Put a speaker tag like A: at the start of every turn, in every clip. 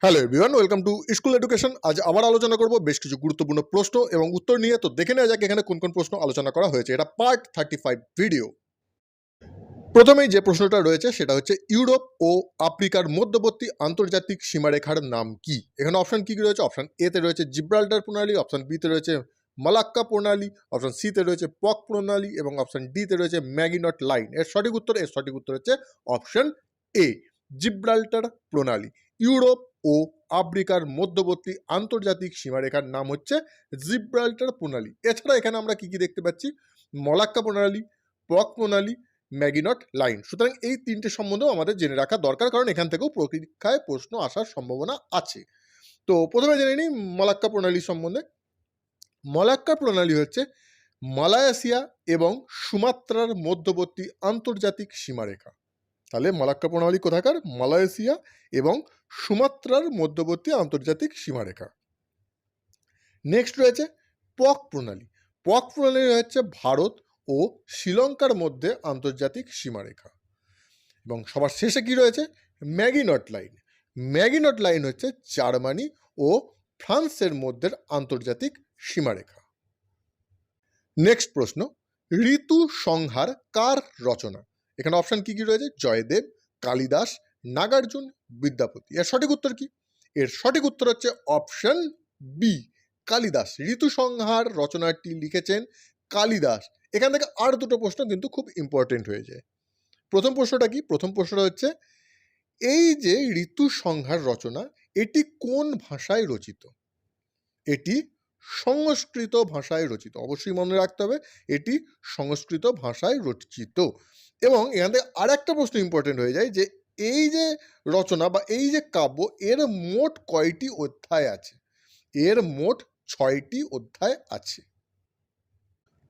A: Hello everyone, welcome to school education. আজ আবার আলোচনা করব বেশ কিছু গুরুত্বপূর্ণ প্রশ্ন এবং উত্তর নিয়ে। তো দেখে নেওয়া যাক এখানে কোন কোন প্রশ্ন আলোচনা করা হয়েছে। এটা পার্ট 35 ভিডিও। প্রথমেই যে প্রশ্নটা রয়েছে সেটা হচ্ছে ইউরোপ ও আফ্রিকার মধ্যবর্তী আন্তর্জাতিক সীমারেখার নাম কি। এখানে অপশন কি কি রয়েছে? অপশন এ তে রয়েছে জিব্রাল্টার প্রণালী, অপশন বি তে রয়েছে মালাক্কা প্রণালী, অপশন সি তে রয়েছে পক প্রণালী এবং অপশন ডি তে রয়েছে ম্যাগিনট লাইন। এর সঠিক উত্তর হচ্ছে অপশন এ, জিব্রাল্টার প্রণালী। ইউরোপ ও আফ্রিকার মধ্যবর্তী আন্তর্জাতিক সীমারেখার নাম হচ্ছে জিব্রাল্টার প্রণালী। এছাড়া এখানে আমরা কি কি দেখতে পাচ্ছি? মালাক্কা প্রণালী, পক প্রণালী, ম্যাগিনট লাইন। সুতরাং এই তিনটে সম্বন্ধেও আমাদের জেনে রাখা দরকার, কারণ এখান থেকেও পরীক্ষায় প্রশ্ন আসার সম্ভাবনা আছে। তো প্রথমে জেনে নিই মালাক্কা প্রণালী সম্বন্ধে। মালাক্কা প্রণালী হচ্ছে মালয়েশিয়া এবং সুমাত্রার মধ্যবর্তী আন্তর্জাতিক সীমারেখা। তাহলে মালাক্কা প্রণালী কোথাকার? মালয়েশিয়া এবং সুমাত্রার মধ্যবর্তী আন্তর্জাতিক সীমারেখা। নেক্সট রয়েছে পক প্রণালী। পক প্রণালী হচ্ছে ভারত ও শ্রীলঙ্কার মধ্যে আন্তর্জাতিক সীমারেখা। এবং সবার শেষে কি রয়েছে? ম্যাগিনট লাইন। ম্যাগিনট লাইন হচ্ছে জার্মানি ও ফ্রান্সের মধ্যে আন্তর্জাতিক সীমারেখা। নেক্সট প্রশ্ন, ঋতু সংহার কার রচনা? এখানে অপশন কি কি রয়েছে? জয়দেব, কালিদাস, নাগার্জুন, বিদ্যাপতি। এর সঠিক উত্তর কি? এর সঠিক উত্তর হচ্ছে অপশন বি, কালিদাস। ঋতু সংহার রচনাটি লিখেছেন কালিদাস। এখান থেকে আর দুটো প্রশ্ন কিন্তু খুব ইম্পর্টেন্ট হয়ে যায়। প্রথম প্রশ্নটা কি? প্রথম প্রশ্নটা হচ্ছে এই যে ঋতু সংহার রচনা, এটি কোন ভাষায় রচিত? এটি সংস্কৃত ভাষায় রচিত। অবশ্যই মনে রাখতে হবে এটি সংস্কৃত ভাষায় রচিত। এবং এখান থেকে আর একটা প্রশ্ন ইম্পর্টেন্ট হয়ে যায় যে এই যে রচনা বা এই যে কাব্য, এর মোট কয়টি অধ্যায় আছে? এর মোট 6টি অধ্যায় আছে।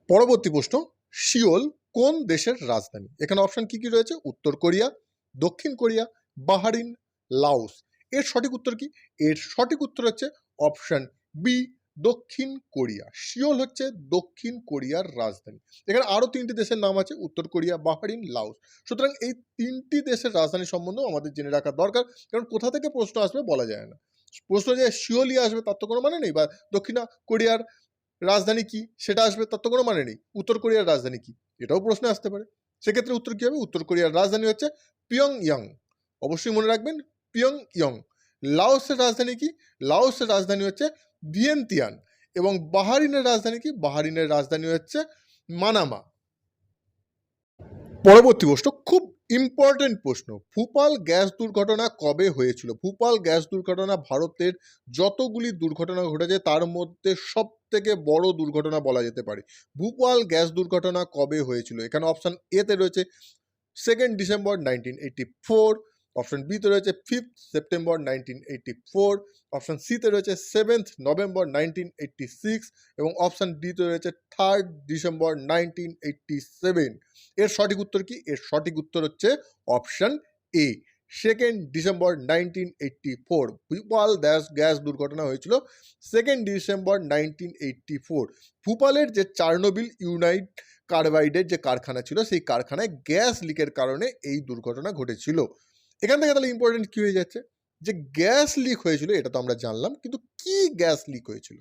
A: পরবর্তী প্রশ্ন, সিওল কোন দেশের রাজধানী? এখানে অপশন কি কি রয়েছে? উত্তর কোরিয়া, দক্ষিণ কোরিয়া, বাহরিন, লাওস। এর সঠিক উত্তর কি? এর সঠিক উত্তর হচ্ছে অপশন বি, দক্ষিণ কোরিয়া। সিওল হচ্ছে দক্ষিণ কোরিয়ার রাজধানী। এখানে আরও 3টি দেশের নাম আছে, উত্তর কোরিয়া, বাহরিন, লাওস। সুতরাং এই 3টি দেশের রাজধানী সম্বন্ধেও আমাদের জেনে রাখা দরকার, কারণ কোথা থেকে প্রশ্ন আসবে বলা যায় না। প্রশ্ন যে সিওলই আসবে তার তো কোনো মানে নেই, বা দক্ষিণ কোরিয়ার রাজধানী কি সেটা আসবে তার তো কোনো মানে নেই। উত্তর কোরিয়ার রাজধানী কি এটাও প্রশ্নে আসতে পারে। সেক্ষেত্রে উত্তর কি হবে? উত্তর কোরিয়ার রাজধানী হচ্ছে পিয়ংইয়ং। অবশ্যই মনে রাখবেন পিয়ংইয়ং। লাওসের রাজধানী কি? লাওসের রাজধানী হচ্ছে ভিয়েন্তিয়ান। এবং বাহারিনের রাজধানী কি? বাহারিনের রাজধানী হচ্ছে মানামা। পরবর্তী প্রশ্ন খুব ইম্পর্টেন্ট প্রশ্ন, ভূপাল গ্যাস দুর্ঘটনা কবে হয়েছিল? ভূপাল গ্যাস দুর্ঘটনা ভারতের যতগুলি দুর্ঘটনা ঘটেছে তার মধ্যে সব থেকে বড় দুর্ঘটনা বলা যেতে পারে। ভূপাল গ্যাস দুর্ঘটনা কবে হয়েছিল? এখানে অপশন এ তে রয়েছে 2nd ডিসেম্বর 1984, অপশন বি তে রয়েছে 5th সেপ্টেম্বর 1984, অপশন সি তে রয়েছে 7th নভেম্বর 1986 এবং অপশন ডি তে রয়েছে 3rd ডিসেম্বর 1987। এর সঠিক উত্তর কি? এর সঠিক উত্তর হচ্ছে option A, 2nd December 1984। Bhopal gas দুর্ঘটনা হয়েছিল 2nd ডিসেম্বর 1984। ভূপালের যে চার্নোবিল ইউনাইট কার্বাইডের যে কারখানা ছিল, সেই কারখানায় গ্যাস লিকের কারণে এই দুর্ঘটনা ঘটেছিল। এখান থেকে তাহলে ইম্পর্টেন্ট কি হয়ে যাচ্ছে? যে গ্যাস লিক হয়েছিল এটা তো আমরা জানলাম, কিন্তু কি গ্যাস লিক হয়েছিল?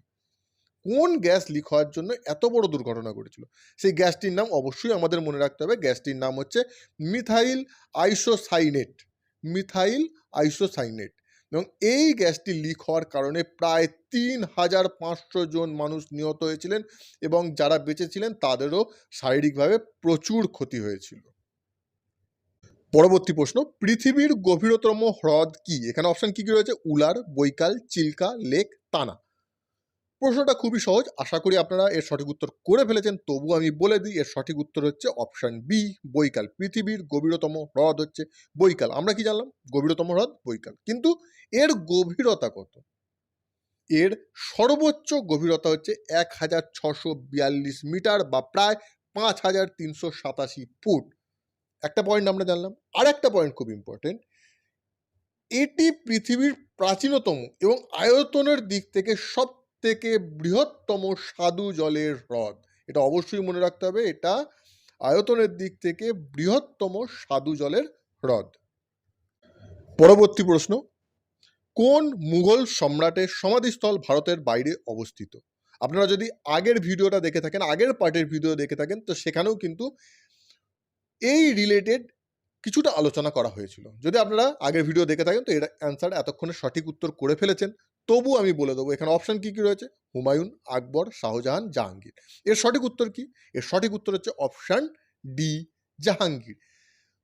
A: কোন গ্যাস লিক হওয়ার জন্য এত বড় দুর্ঘটনা ঘটেছিল? সেই গ্যাসটির নাম অবশ্যই আমাদের মনে রাখতে হবে। গ্যাসটির নাম হচ্ছে মিথাইল আইসোসাইনেট। Methyl isocyanate. এবং এই গ্যাসটি লিক হওয়ার কারণে প্রায় 3500 জন মানুষ নিহত হয়েছিলেন এবং যারা বেঁচেছিলেন তাদেরও শারীরিকভাবে প্রচুর ক্ষতি হয়েছিল। পরবর্তী প্রশ্ন, পৃথিবীর গভীরতম হ্রদ কি? এখানে অপশন কি কি রয়েছে? উলার, বৈকাল, চিল্কা, লেক, তানা। প্রশ্নটা খুবই সহজ, আশা করি আপনারা এর সঠিক উত্তর করে ফেলেছেন। তবু আমি বলে দিই এর সঠিক উত্তর হচ্ছে অপশন বি, বৈকাল। পৃথিবীর গভীরতম হ্রদ হচ্ছে বৈকাল। আমরা কি জানলাম? গভীরতম হ্রদ বৈকাল। কিন্তু এর গভীরতা কত? এর সর্বোচ্চ গভীরতা হচ্ছে 1642 মিটার বা প্রায় 5387 ফুট। একটা পয়েন্ট আমরা জানলাম। আর একটা পয়েন্ট খুব ইম্পর্টেন্ট, এটি পৃথিবীর প্রাচীনতম এবং আয়তনের দিক থেকে সব থেকে বৃহত্তম স্বাদু জলের হ্রদ। এটা অবশ্যই মনে রাখতে হবে, এটা আয়তনের দিক থেকে বৃহত্তম স্বাদু জলের হ্রদ। পরবর্তী প্রশ্ন, কোন মুঘল সম্রাটের সমাধিস্থল ভারতের বাইরে অবস্থিত? আপনারা যদি আগের ভিডিওটা দেখে থাকেন, আগের পার্টের ভিডিও দেখে থাকেন, তো সেখানেও কিন্তু এই রিলেটেড কিছুটা আলোচনা করা হয়েছিল। যদি আপনারা আগের ভিডিও দেখে থাকেন তো এর অ্যান্সার এতক্ষণে সঠিক উত্তর করে ফেলেছেন। তবু আমি বলে দেবো এখানে অপশন কি রয়েছে? হুমায়ুন, আকবর, শাহজাহান, জাহাঙ্গীর। এর সঠিক উত্তর কি? এর সঠিক উত্তর হচ্ছে অপশন ডি, জাহাঙ্গীর।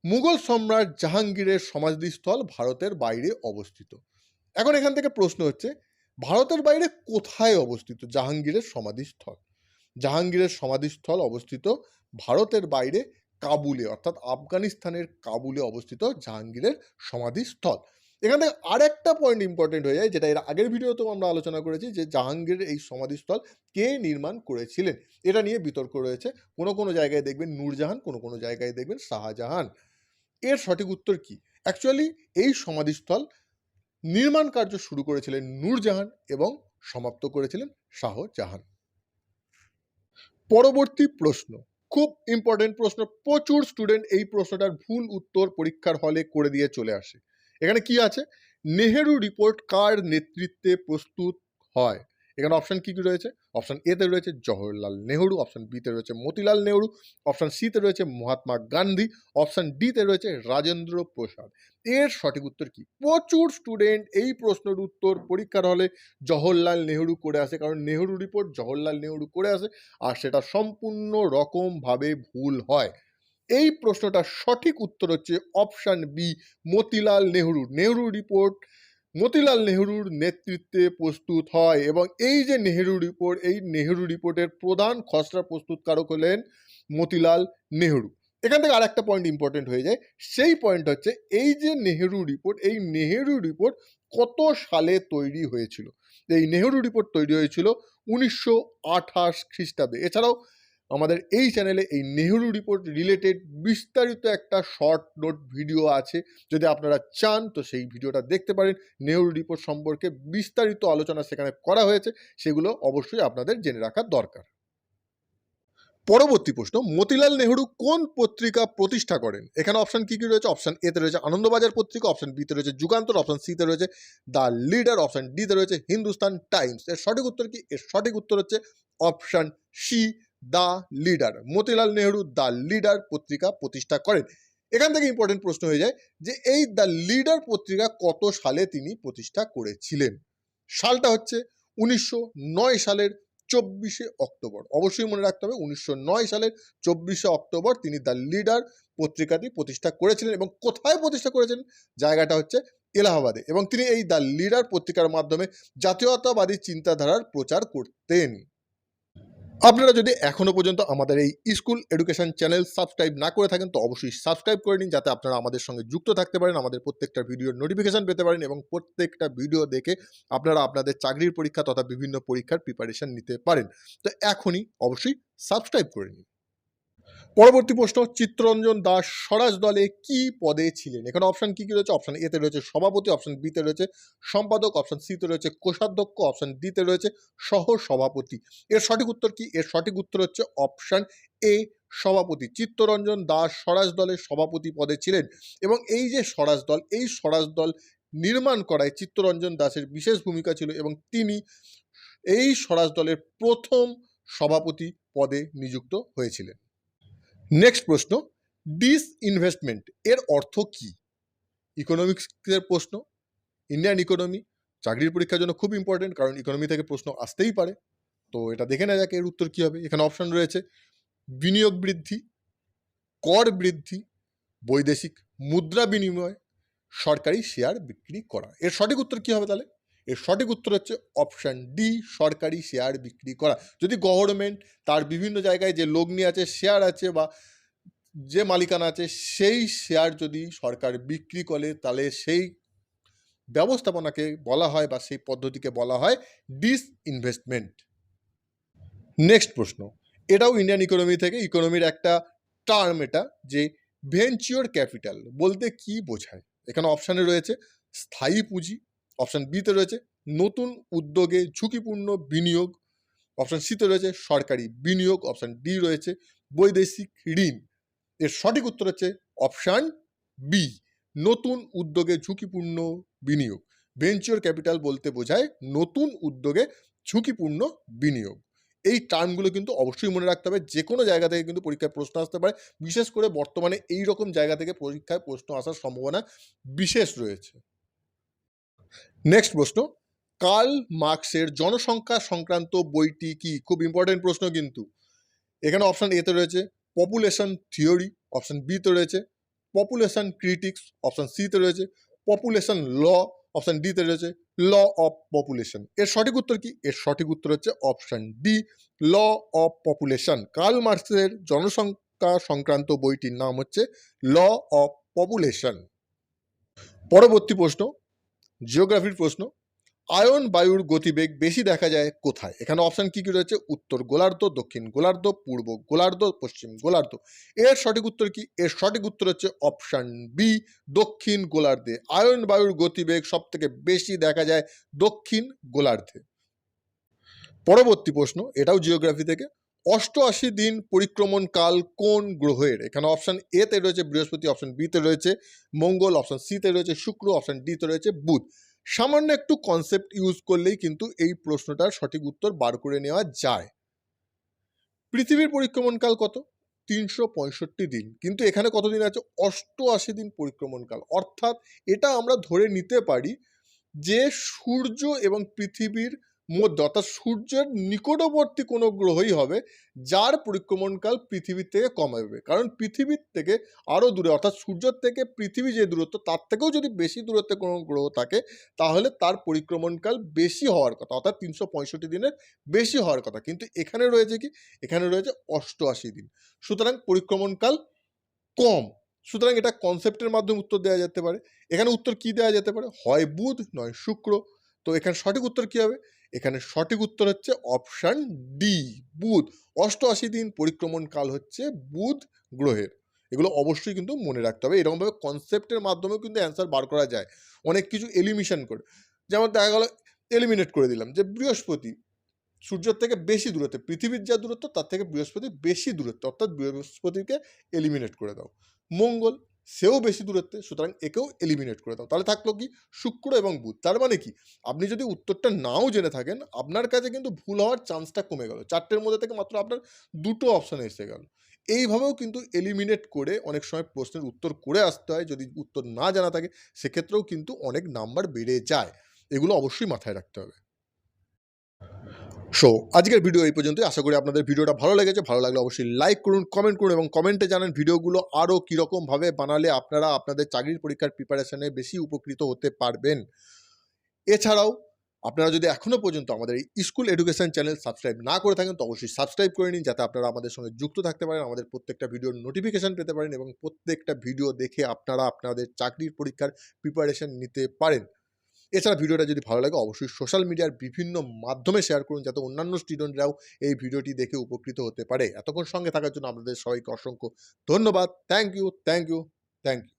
A: মুঘল সম্রাট জাহাঙ্গীরের সমাধিস্থল ভারতের বাইরে অবস্থিত। এখন এখান থেকে প্রশ্ন হচ্ছে, ভারতের বাইরে কোথায় অবস্থিত জাহাঙ্গীরের সমাধিস্থল? জাহাঙ্গীরের সমাধিস্থল অবস্থিত ভারতের বাইরে কাবুলে, অর্থাৎ আফগানিস্তানের কাবুলে অবস্থিত জাহাঙ্গীরের সমাধিস্থল। এখান থেকে আরেকটা পয়েন্ট ইম্পর্টেন্ট হয়ে যায়, যেটা এর আগের ভিডিওতেও আমরা আলোচনা করেছি, যে জাহাঙ্গীরের এই সমাধিস্থল কে নির্মাণ করেছিলেন এটা নিয়ে বিতর্ক রয়েছে। কোনো কোনো জায়গায় দেখবেন নূরজাহান, কোনো কোনো জায়গায় দেখবেন শাহজাহান। এর সঠিক উত্তর কি? অ্যাকচুয়ালি এই সমাধিস্থল নির্মাণ কার্য শুরু করেছিলেন নূরজাহান এবং সমাপ্ত করেছিলেন শাহজাহান। পরবর্তী প্রশ্ন, খুব ইম্পর্টেন্ট প্রশ্ন, প্রচুর স্টুডেন্ট এই প্রশ্নটার ভুল উত্তর পরীক্ষার হলে করে দিয়ে চলে আসে। এখানে কি আছে? নেহেরু রিপোর্ট কার নেতৃত্বে প্রস্তুত হয়? এখানে অপশন কি কি রয়েছে? অপশন এতে রয়েছে জওহরলাল নেহরু, অপশন বিতে রয়েছে মতিলাল নেহরু, অপশন সিতে রয়েছে মহাত্মা গান্ধী, অপশন ডিতে রয়েছে রাজেন্দ্র প্রসাদ। এর সঠিক উত্তর কি? প্রচুর স্টুডেন্ট এই প্রশ্নের উত্তর পরীক্ষার হলে জওহরলাল নেহরু করে আসে, কারণ নেহরু রিপোর্ট জওহরলাল নেহরু করে আসে, আর সেটা সম্পূর্ণ রকমভাবে ভুল হয়। এই প্রশ্নটার সঠিক উত্তর হচ্ছে option B, Motilal Nehru. Nehru report Motilal নেহরুর নেতৃত্বে প্রস্তুত হয়, এবং এই যে নেহরু রিপোর্ট, এই নেহরু রিপোর্টের প্রধান খসড়া প্রস্তুতকারক হলেন মতিলাল নেহরু। এখান থেকে আর একটা পয়েন্ট ইম্পর্টেন্ট হয়ে যায়, সেই পয়েন্ট হচ্ছে এই যে নেহরু রিপোর্ট, এই নেহরু রিপোর্ট কত সালে তৈরি হয়েছিল? এই নেহরু রিপোর্ট তৈরি হয়েছিল 1928 খ্রিস্টাব্দে। এছাড়াও আমাদের এই চ্যানেলে এই নেহরু রিপোর্ট রিলেটেড বিস্তারিত একটা শর্ট নোট ভিডিও আছে, যদি আপনারা চান তো সেই ভিডিওটা দেখতে পারেন। নেহরু রিপোর্ট সম্পর্কে বিস্তারিত আলোচনা সেখানে করা হয়েছে, সেগুলো অবশ্যই আপনাদের জেনে রাখা দরকার। পরবর্তী প্রশ্ন, মতিলাল নেহরু কোন পত্রিকা প্রতিষ্ঠা করেন? এখানে অপশন কি কি রয়েছে? অপশন এতে রয়েছে আনন্দবাজার পত্রিকা, অপশন বিতে রয়েছে যুগান্তর, অপশন সিতে রয়েছে দ্য লিডার, অপশন ডিতে রয়েছে হিন্দুস্তান টাইমস। এর সঠিক উত্তর কি? এর সঠিক উত্তর হচ্ছে option C, the leader. Motilal Nehru the leader পত্রিকা প্রতিষ্ঠা করেন। এখান থেকে ইম্পর্টেন্ট প্রশ্ন হয়ে যায় যে এই দ্য লিডার পত্রিকা কত সালে তিনি প্রতিষ্ঠা করেছিলেন? সালটা হচ্ছে 1909 সালের 24শে অক্টোবর। অবশ্যই মনে রাখতে হবে 1909 সালের 24শে অক্টোবর তিনি দ্য লিডার পত্রিকাটি প্রতিষ্ঠা করেছিলেন। এবং কোথায় প্রতিষ্ঠা করেছেন? জায়গাটা হচ্ছে এলাহাবাদে। এবং তিনি এই দ্য লিডার পত্রিকার মাধ্যমে জাতীয়তাবাদী চিন্তাধারার প্রচার করতেন। আপনারা যদি এখনো পর্যন্ত আমাদের এই স্কুল এডুকেশন চ্যানেল সাবস্ক্রাইব না করে থাকেন তো অবশ্যই সাবস্ক্রাইব করে নিন, যাতে আপনারা আমাদের সঙ্গে যুক্ত থাকতে পারেন, আমাদের প্রত্যেকটা ভিডিওর নোটিফিকেশন পেতে পারেন, এবং প্রত্যেকটা ভিডিও দেখে আপনারা আপনাদের চাকরির পরীক্ষা তথা বিভিন্ন পরীক্ষার প্রিপারেশন নিতে পারেন। তো এখনই অবশ্যই সাবস্ক্রাইব করে নিন। পরবর্তী প্রশ্ন, চিত্তরঞ্জন দাস স্বরাজ দলে কি পদে ছিলেন? এখানে অপশন কি কি রয়েছে? অপশন এতে রয়েছে সভাপতি, অপশন বিতে রয়েছে সম্পাদক, অপশন সিতে রয়েছে কোষাধ্যক্ষ, অপশন ডিতে রয়েছে সহ সভাপতি। এর সঠিক উত্তর কি? এর সঠিক উত্তর হচ্ছে অপশন এ, সভাপতি। চিত্তরঞ্জন দাস স্বরাজ দলের সভাপতি পদে ছিলেন, এবং এই যে স্বরাজ দল, এই স্বরাজ দল নির্মাণ করায় চিত্তরঞ্জন দাসের বিশেষ ভূমিকা ছিল, এবং তিনি এই স্বরাজ দলের প্রথম সভাপতি পদে নিযুক্ত হয়েছিলেন। নেক্সট প্রশ্ন, ডিসইনভেস্টমেন্ট এর অর্থ কি? ইকোনমিক্সের প্রশ্ন, ইন্ডিয়ান ইকোনমি চাকরির পরীক্ষার জন্য খুব ইম্পর্টেন্ট, কারণ ইকোনমি থেকে প্রশ্ন আসতেই পারে। তো এটা দেখে নেওয়া যাক এর উত্তর কি হবে। এখানে অপশন রয়েছে বিনিয়োগ বৃদ্ধি, কর বৃদ্ধি, বৈদেশিক মুদ্রা বিনিময়, সরকারি শেয়ার বিক্রি করা। এর সঠিক উত্তর কি হবে তাহলে? এর সঠিক উত্তর হচ্ছে অপশন ডি, সরকারি শেয়ার বিক্রি করা। যদি গভর্নমেন্ট তার বিভিন্ন জায়গায় যে লগ্নি আছে, শেয়ার আছে, বা যে মালিকানা আছে, সেই শেয়ার যদি সরকার বিক্রি করে, তাহলে সেই ব্যবস্থাপনাকে বলা হয় বা সেই পদ্ধতিকে বলা হয় ডিসইনভেস্টমেন্ট। নেক্সট প্রশ্ন, এটাও ইন্ডিয়ান ইকোনমি থেকে, ইকোনমির একটা টার্ম এটা, যে ভেঞ্চার ক্যাপিটাল বলতে কি বোঝায়? এখানে অপশানে রয়েছে স্থায়ী পুঁজি, অপশান বিতে রয়েছে নতুন উদ্যোগে ঝুঁকিপূর্ণ বিনিয়োগ, অপশান সিতে রয়েছে সরকারি বিনিয়োগ, অপশান ডি রয়েছে বৈদেশিক ঋণ। এর সঠিক উত্তর হচ্ছে অপশান বি, নতুন উদ্যোগে ঝুঁকিপূর্ণ বিনিয়োগ। ভেঞ্চার ক্যাপিটাল বলতে বোঝায় নতুন উদ্যোগে ঝুঁকিপূর্ণ বিনিয়োগ। এই টার্মগুলো কিন্তু অবশ্যই মনে রাখতে হবে। যে কোনো জায়গা থেকে কিন্তু পরীক্ষায় প্রশ্ন আসতে পারে। বিশেষ করে বর্তমানে এই রকম জায়গা থেকে পরীক্ষায় প্রশ্ন আসার সম্ভাবনা বিশেষ রয়েছে। নেক্সট প্রশ্ন, কার্ল মার্কসের জনসংখ্যা সংক্রান্ত বইটি কি? খুব ইম্পর্টেন্ট প্রশ্ন কিন্তু। এখানে অপশন এতে রয়েছে পপুলেশন থিওরি, অপশন বিতে রয়েছে পপুলেশন ক্রিটিক্স, অপশন সিতে রয়েছে পপুলেশন ল, অপশন ডিতে রয়েছে ল অফ পপুলেশন। এর সঠিক উত্তর কি? এর সঠিক উত্তর হচ্ছে option D, law of population. Karl মার্কসের জনসংখ্যা সংক্রান্ত বইটির নাম হচ্ছে ল অফ পপুলেশন। পরবর্তী প্রশ্ন, জিওগ্রাফির প্রশ্ন, আয়ন বায়ুর গতিবেগ বেশি দেখা যায় কোথায়? এখানে অপশন কি কি রয়েছে? উত্তর গোলার্ধ, দক্ষিণ গোলার্ধ, পূর্ব গোলার্ধ, পশ্চিম গোলার্ধ। এর সঠিক উত্তর কি? এর সঠিক উত্তর হচ্ছে অপশন বি, দক্ষিণ গোলার্ধে। আয়ন বায়ুর গতিবেগ সব থেকে বেশি দেখা যায় দক্ষিণ গোলার্ধে। পরবর্তী প্রশ্ন, এটাও জিওগ্রাফি থেকে, 88 দিন পরিক্রমণ কাল কোন গ্রহের? এখানে অপশন এতে রয়েছে বৃহস্পতি, অপশন বিতে রয়েছে মঙ্গল, অপশন সিতে রয়েছে শুক্র, অপশন ডিতে রয়েছে বুধ। সামান্য একটু কনসেপ্ট ইউজ করলেই কিন্তু এই প্রশ্নটার সঠিক উত্তর বার করে নেওয়া যায়। পৃথিবীর পরিক্রমণকাল কত? 365 দিন, কিন্তু এখানে কত দিন আছে? 88 দিন পরিক্রমণকাল। অর্থাৎ এটা আমরা ধরে নিতে পারি যে সূর্য এবং পৃথিবীর মধ্যে, অর্থাৎ সূর্যের নিকটবর্তী কোনো গ্রহই হবে যার পরিক্রমণকাল পৃথিবীর থেকে কম হবে। কারণ পৃথিবীর থেকে আরও দূরে, অর্থাৎ সূর্যের থেকে পৃথিবী যে দূরত্ব তার থেকেও যদি বেশি দূরত্বে কোনো গ্রহ থাকে তাহলে তার পরিক্রমণকাল বেশি হওয়ার কথা, অর্থাৎ 365 দিনের বেশি হওয়ার কথা। কিন্তু এখানে রয়েছে কি? এখানে রয়েছে 88 দিন, সুতরাং পরিক্রমণকাল কম। সুতরাং এটা কনসেপ্টের মাধ্যমে উত্তর দেওয়া যেতে পারে। এখানে উত্তর কি দেওয়া যেতে পারে? হয় বুধ নয় শুক্র। তো এখানে সঠিক উত্তর কি হবে? এখানে সঠিক উত্তর হচ্ছে অপশন ডি, বুধ। 88 দিন পরিক্রমণ কাল হচ্ছে বুধ গ্রহের। এগুলো অবশ্যই কিন্তু মনে রাখতে হবে। এরকমভাবে কনসেপ্টের মাধ্যমেও কিন্তু অ্যান্সার বার করা যায় অনেক কিছু এলিমিনেশন করে। যেমন দেখা গেল এলিমিনেট করে দিলাম যে বৃহস্পতি সূর্যের থেকে বেশি দূরত্বে, পৃথিবীর যা দূরত্ব তার থেকে বৃহস্পতি বেশি দূরত্বে, অর্থাৎ বৃহস্পতিকে এলিমিনেট করে দাও। মঙ্গল, সেও বেশি দূরত্বে, সুতরাং একেও এলিমিনেট করে দাও। তাহলে থাকলো কি? শুক্র এবং বুধ। তার মানে কি? আপনি যদি উত্তরটা নাও জেনে থাকেন আপনার কাছে কিন্তু ভুল হওয়ার চান্সটা কমে গেল। 4টের মধ্যে থেকে মাত্র আপনার 2টো অপশান এসে গেল। এইভাবেও কিন্তু এলিমিনেট করে অনেক সময় প্রশ্নের উত্তর করে আসতে হয়। যদি উত্তর না জানা থাকে সেক্ষেত্রেও কিন্তু অনেক নাম্বার বেড়ে যায়। এগুলো অবশ্যই মাথায় রাখতে হবে। সো আজকের ভিডিও এই পর্যন্তই। আশা করি আপনাদের ভিডিওটা ভালো লেগেছে। ভালো লাগলে অবশ্যই লাইক করুন, কমেন্ট করুন এবং কমেন্টে জানান ভিডিওগুলো আরও কীরকমভাবে বানালে আপনারা আপনাদের চাকরির পরীক্ষার প্রিপারেশনে বেশি উপকৃত হতে পারবেন। এছাড়াও আপনারা যদি এখনও পর্যন্ত আমাদের এই স্কুল এডুকেশন চ্যানেল সাবস্ক্রাইব না করে থাকেন তো অবশ্যই সাবস্ক্রাইব করে নিন, যাতে আপনারা আমাদের সঙ্গে যুক্ত থাকতে পারেন, আমাদের প্রত্যেকটা ভিডিওর নোটিফিকেশান পেতে পারেন এবং প্রত্যেকটা ভিডিও দেখে আপনারা আপনাদের চাকরির পরীক্ষার প্রিপারেশন নিতে পারেন। এছাড়া ভিডিওটা যদি ভালো লাগে অবশ্যই সোশ্যাল মিডিয়ার বিভিন্ন মাধ্যমে শেয়ার করুন, যাতে অন্যান্য স্টুডেন্টরাও এই ভিডিওটি দেখে উপকৃত হতে পারে। এতক্ষণ সঙ্গে থাকার জন্য আপনাদের সবাইকে অসংখ্য ধন্যবাদ। Thank you, thank you, thank you.